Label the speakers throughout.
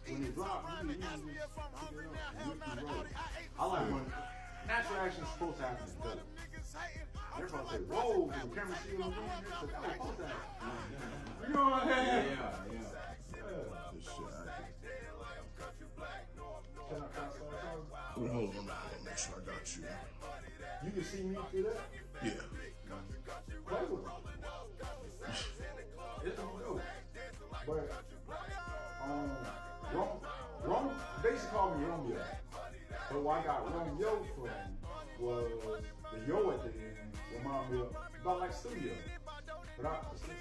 Speaker 1: when it drops, I like when natural action is supposed to happen together. They're supposed to say, roll, when the camera see them doing this, so that was supposed to happen. You know what I'm saying?
Speaker 2: Yeah.
Speaker 1: This shit, Can I start talking?
Speaker 3: Well, hold on, make sure I got you.
Speaker 1: You can see me through that?
Speaker 3: Yeah.
Speaker 1: Play with it. It's gonna go. But, they used to call me Romeo. But where I got Romeo from was the yo at the end remind me of about like studio. But I sex,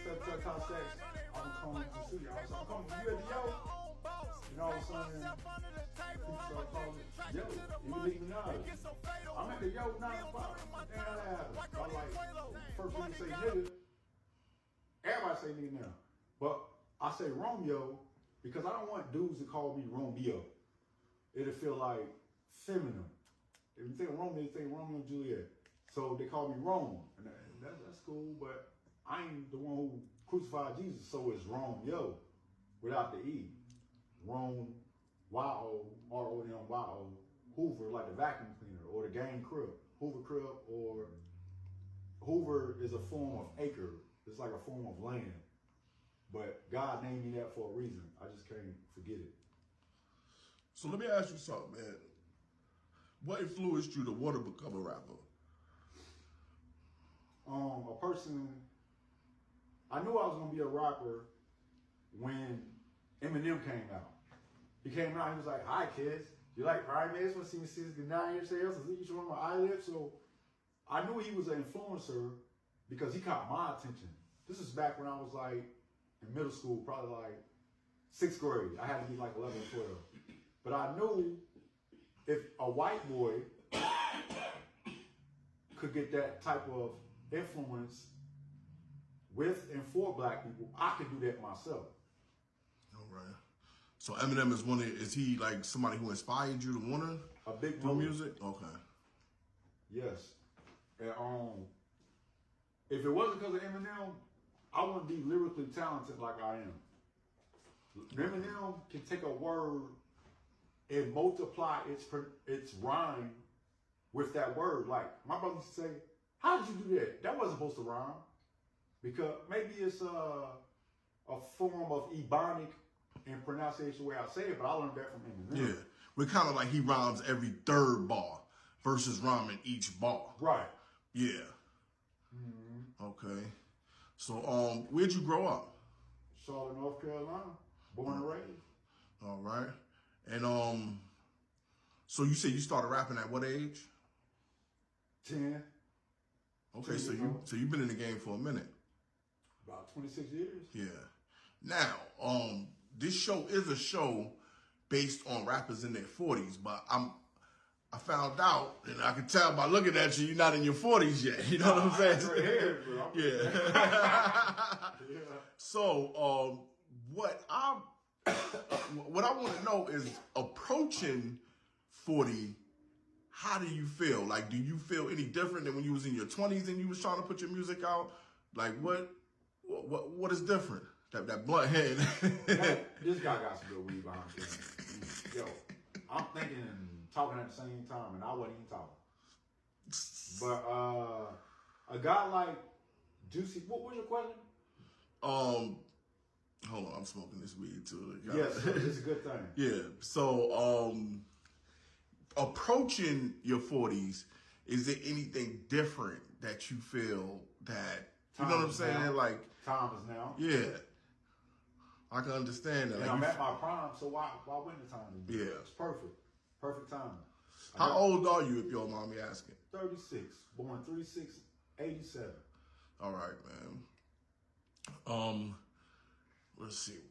Speaker 1: I'm coming to the studio. I'm coming to you at the yo. And all of a sudden, people start calling it yo. You leave me now. I'm at the yo 9 to 5. Damn, that happens. I like, first when you say nigga, everybody say nigga now. But I say Romeo because I don't want dudes to call me Romeo. It'll feel like feminine. If you think Romeo, you think Romeo and Juliet. So they call me Rome. And that's cool, but I ain't the one who crucified Jesus, so it's Romeo without the E. Rome, Y-O, R-O-M-Y-O, Hoover, like the vacuum cleaner, or the gang crib. Hoover crib, or Hoover is a form of acre. It's like a form of land. But God named me that for a reason. I just can't forget it.
Speaker 3: So let me ask you something, man. What influenced you to want to become a rapper?
Speaker 1: A person, I knew I was going to be a rapper when Eminem came out. He came out, he was like, hi kids, you like primates? Want to see me 69 years old? Each one of my eyelids. So I knew he was an influencer because he caught my attention. This is back when I was like in middle school, probably like 6th grade. I had to be like 11 or 12. But I knew if a white boy could get that type of influence with and for black people, I could do that myself.
Speaker 3: All right. So Eminem is he like somebody who inspired you to want to do music? Okay.
Speaker 1: Yes. And if it wasn't because of Eminem, I wouldn't be lyrically talented like I am. Eminem can take a word and multiply its rhyme with that word. Like my brother used to say, how did you do that? That wasn't supposed to rhyme. Because maybe it's a form of Ebonic in pronunciation where I say it, but I learned that from Eminem.
Speaker 3: Yeah. We're kind of like he rhymes every third bar versus rhyming each bar.
Speaker 1: Right.
Speaker 3: Yeah. Mm-hmm. Okay. So where'd you grow up?
Speaker 1: Charlotte, North Carolina. Born and raised.
Speaker 3: All right. And so you said you started rapping at what age?
Speaker 1: 10.
Speaker 3: Okay, so you've been in the game for a minute.
Speaker 1: About 26 years.
Speaker 3: Yeah. Now, this show is a show based on rappers in their 40s, but I found out, and I can tell by looking at you, you're not in your 40s yet. You know what I'm saying?
Speaker 1: Hair, bro.
Speaker 3: Yeah.
Speaker 1: Yeah.
Speaker 3: So, what I want to know is approaching 40. How do you feel? Like, do you feel any different than when you was in your 20s and you was trying to put your music out? Like, what is different? That blunt head.
Speaker 1: This guy got some good weed behind him. Yo, I'm thinking and talking at the same time, and I wasn't even talking. But a guy like Juicy, what was your question?
Speaker 3: Hold on, I'm smoking this weed too.
Speaker 1: Yes, it's a good thing.
Speaker 3: Yeah. So, approaching your 40s, is there anything different that you feel that, you know what I'm saying?
Speaker 1: Now.
Speaker 3: Like,
Speaker 1: time is now.
Speaker 3: Yeah. I can understand that.
Speaker 1: And
Speaker 3: like
Speaker 1: I'm at my prime, so why wouldn't the time be?
Speaker 3: Yeah.
Speaker 1: It's perfect. Perfect timing.
Speaker 3: How old are you, if you don't mind me asking?
Speaker 1: 36. Born 3/6/87.
Speaker 3: All right, man. Let's see.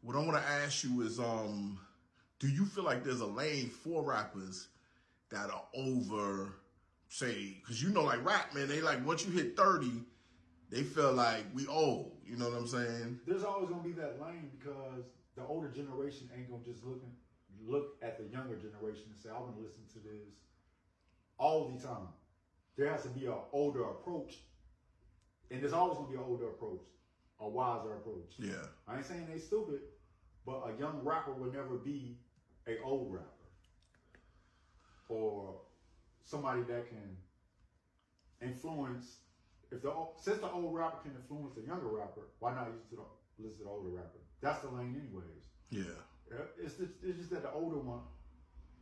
Speaker 3: What I want to ask you is, do you feel like there's a lane for rappers that are over, say, because you know, like rap, man, they like, once you hit 30, they feel like we old. You know what I'm saying?
Speaker 1: There's always going to be that lane because the older generation ain't going to just look at the younger generation and say, I want to listen to this all the time. There has to be an older approach. And there's always going to be an older approach, a wiser approach.
Speaker 3: Yeah.
Speaker 1: I ain't saying they stupid, But a young rapper would never be an old rapper or somebody that can influence. Since the old rapper can influence the younger rapper, why not listen to the older rapper? That's the lane, anyways.
Speaker 3: Yeah.
Speaker 1: It's just that the older one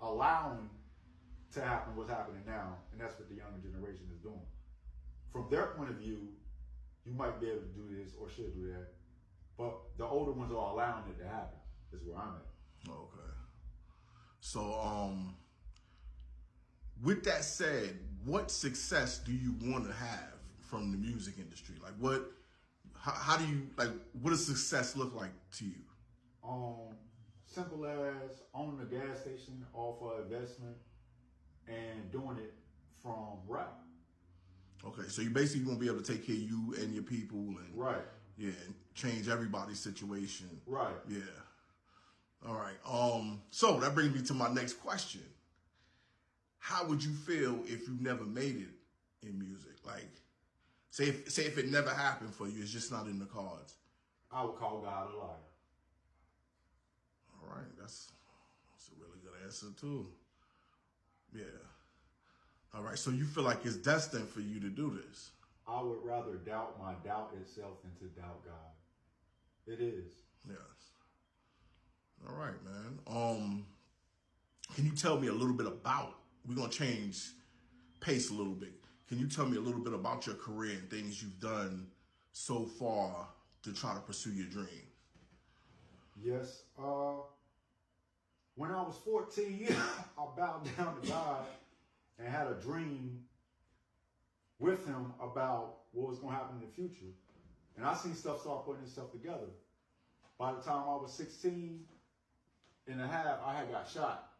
Speaker 1: allowing to happen what's happening now, and that's what the younger generation is doing. From their point of view, you might be able to do this or should do that, but the older ones are allowing it to happen. Is where I'm at.
Speaker 3: Okay. So, with that said, what success do you want to have from the music industry? Like, how do you, like, what does success look like to you?
Speaker 1: Simple as owning a gas station, all for investment, and doing it from rap.
Speaker 3: Okay, so you basically want to be able to take care of you and your people, and
Speaker 1: right,
Speaker 3: yeah, and change everybody's situation.
Speaker 1: Right.
Speaker 3: Yeah. All right. So that brings me to my next question. How would you feel if you never made it in music? Like, say if it never happened for you, it's just not in the cards.
Speaker 1: I would call God a liar.
Speaker 3: All right, that's a really good answer too. Yeah. All right, so you feel like it's destined for you to do this?
Speaker 1: I would rather doubt my doubt itself than to doubt God. It is.
Speaker 3: Yes. All right, man. Can you tell me a little bit about? We're gonna change pace a little bit. Can you tell me a little bit about your career and things you've done so far to try to pursue your dream?
Speaker 1: Yes. When I was 14, I bowed down to God and had a dream with him about what was going to happen in the future. And I seen stuff start putting itself together. By the time I was 16 and a half, I had got shot.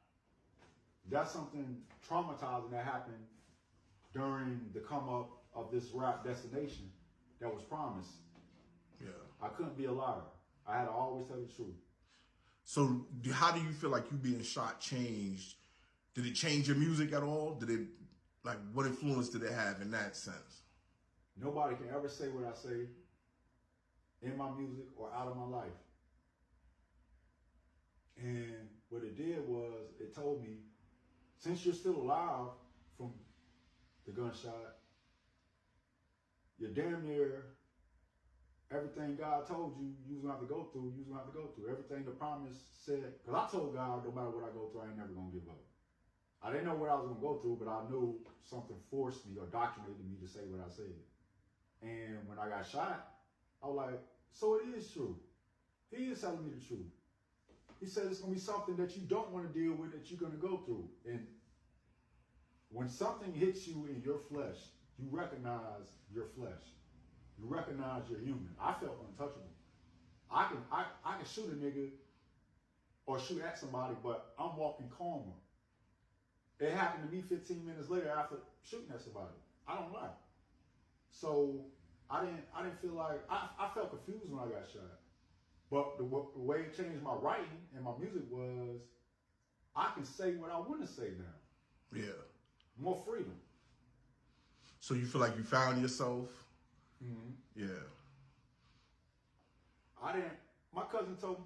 Speaker 1: That's something traumatizing that happened during the come up of this rap destination that was promised.
Speaker 3: Yeah.
Speaker 1: I couldn't be a liar. I had to always tell the truth.
Speaker 3: So how do you feel like you being shot changed? Did it change your music at all? Did it, like, what influence did it have in that sense?
Speaker 1: Nobody can ever say what I say in my music or out of my life. And what it did was it told me, since you're still alive from the gunshot, you're damn near everything God told you was going to have to go through, you was going to have to go through. Everything the promise said, because I told God, no matter what I go through, I ain't never going to give up. I didn't know what I was going to go through, but I knew something forced me or indoctrinated me to say what I said. And when I got shot, I was like, so it is true. He is telling me the truth. He said it's going to be something that you don't want to deal with, that you're going to go through. And when something hits you in your flesh, you recognize your flesh. You recognize you're human. I felt untouchable. I can shoot a nigga or shoot at somebody, but I'm walking calmer. It happened to me 15 minutes later after shooting at somebody. I don't lie. So I didn't feel like, I felt confused when I got shot. But the way it changed my writing and my music was, I can say what I want to say now.
Speaker 3: Yeah.
Speaker 1: More freedom.
Speaker 3: So you feel like you found yourself?
Speaker 1: Mm-hmm.
Speaker 3: Yeah.
Speaker 1: My cousin told me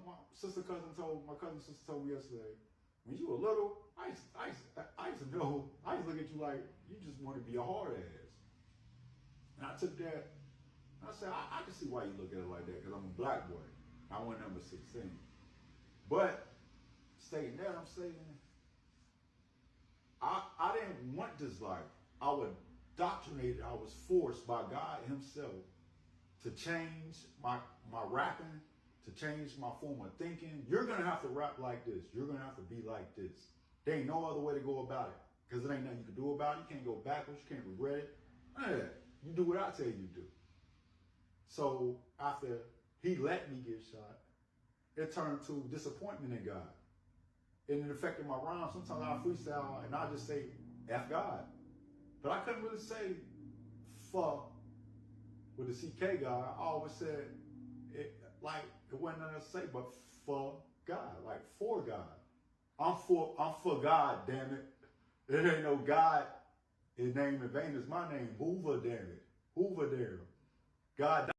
Speaker 1: yesterday, when you were little, I used to know, I used to look at you like you just want to be a hard ass. And I took that, and I said, I can see why you look at it like that, because I'm a black boy. I went number 16. But stating that, I'm saying, I didn't want this life. I was indoctrinated, I was forced by God himself to change my rapping, to change my form of thinking. You're going to have to rap like this. You're going to have to be like this. There ain't no other way to go about it, because there ain't nothing you can do about it. You can't go backwards. You can't regret it. None of that. You do what I tell you to do. So after he let me get shot, it turned to disappointment in God. And it affected my rhymes. Sometimes I freestyle and I just say, F God. But I couldn't really say fuck with the CK guy. I always said, it wasn't nothing to say but for God, like for God. I'm for God, damn it. There ain't no God. His name in vain is my name. Hoover, damn it. Hoover there. God